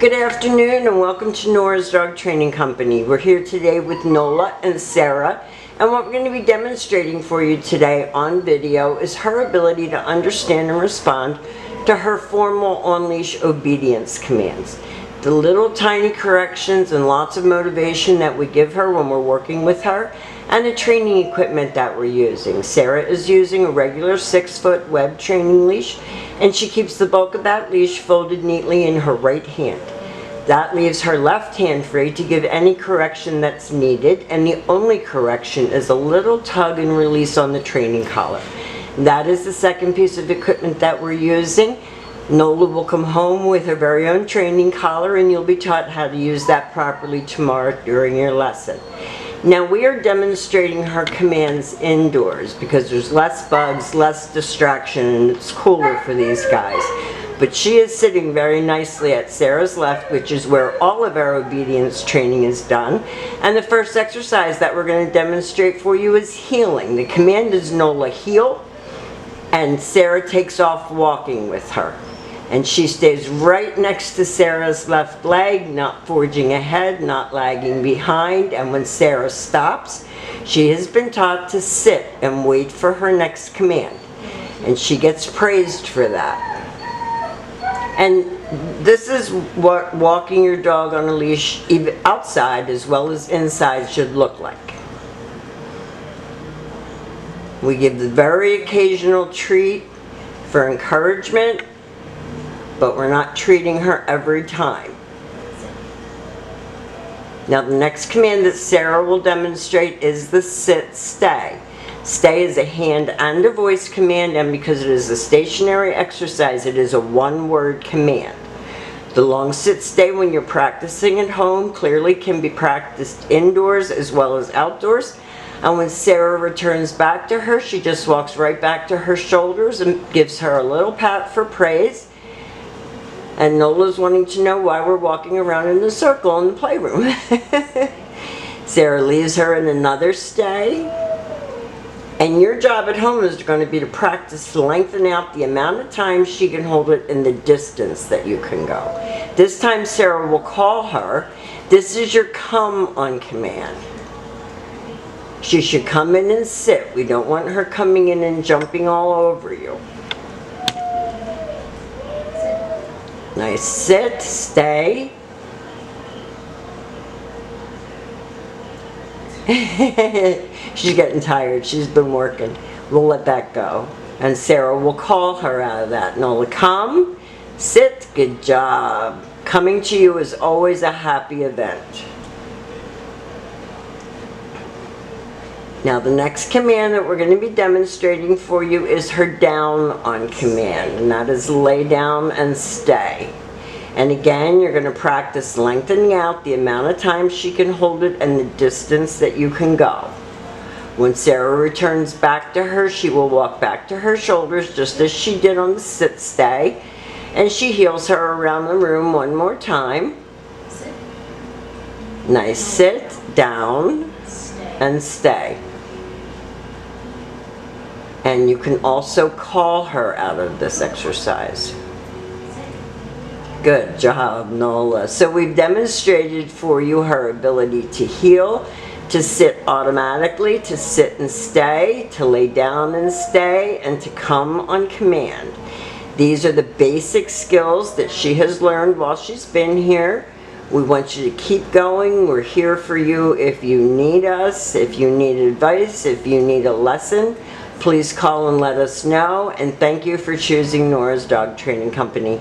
Good afternoon and welcome to Nora's Dog Training Company. We're here today with Nola and Sarah, and what we're going to be demonstrating for you today on video is her ability to understand and respond to her formal on-leash obedience commands. The little tiny corrections and lots of motivation that we give her when we're working with her, and the training equipment that we're using. Sarah is using a regular 6-foot web training leash, and she keeps the bulk of that leash folded neatly in her right hand. That leaves her left hand free to give any correction that's needed, and the only correction is a little tug and release on the training collar. That is the second piece of equipment that we're using. Nola will come home with her very own training collar, and you'll be taught how to use that properly tomorrow during your lesson. Now we are demonstrating her commands indoors because there's less bugs, less distraction, and it's cooler for these guys. But she is sitting very nicely at Sarah's left, which is where all of our obedience training is done. And the first exercise that we're going to demonstrate for you is heeling. The command is Nola heel, and Sarah takes off walking with her. And she stays right next to Sarah's left leg, not forging ahead, not lagging behind. And when Sarah stops, she has been taught to sit and wait for her next command. And she gets praised for that. And this is what walking your dog on a leash, even outside as well as inside, should look like. We give the very occasional treat for encouragement, but we're not treating her every time. Now the next command that Sarah will demonstrate is the sit stay. Stay is a hand and a voice command, and because it is a stationary exercise, it is a one-word command. The long sit stay when you're practicing at home clearly can be practiced indoors as well as outdoors. And when Sarah returns back to her, she just walks right back to her shoulders and gives her a little pat for praise. And Nola's wanting to know why we're walking around in a circle in the playroom. Sarah leaves her in another stay. And your job at home is going to be to practice lengthening out the amount of time she can hold it and the distance that you can go. This time Sarah will call her. This is your come on command. She should come in and sit. We don't want her coming in and jumping all over you. Nice sit, stay. She's getting tired. She's been working. We'll let that go. And Sarah will call her out of that. Nola, come, sit, good job. Coming to you is always a happy event. Now the next command that we're going to be demonstrating for you is her down on command, and that is lay down and stay. And again, you're going to practice lengthening out the amount of time she can hold it and the distance that you can go. When Sarah returns back to her, she will walk back to her shoulders just as she did on the sit stay, and she heels her around the room one more time. Nice sit, down, and stay. And you can also call her out of this exercise. Good job, Nola. So we've demonstrated for you her ability to heel, to sit automatically, to sit and stay, to lay down and stay, and to come on command. These are the basic skills that she has learned while she's been here. We want you to keep going. We're here for you if you need us, if you need advice, if you need a lesson. Please call and let us know. And thank you for choosing Nora's Dog Training Company.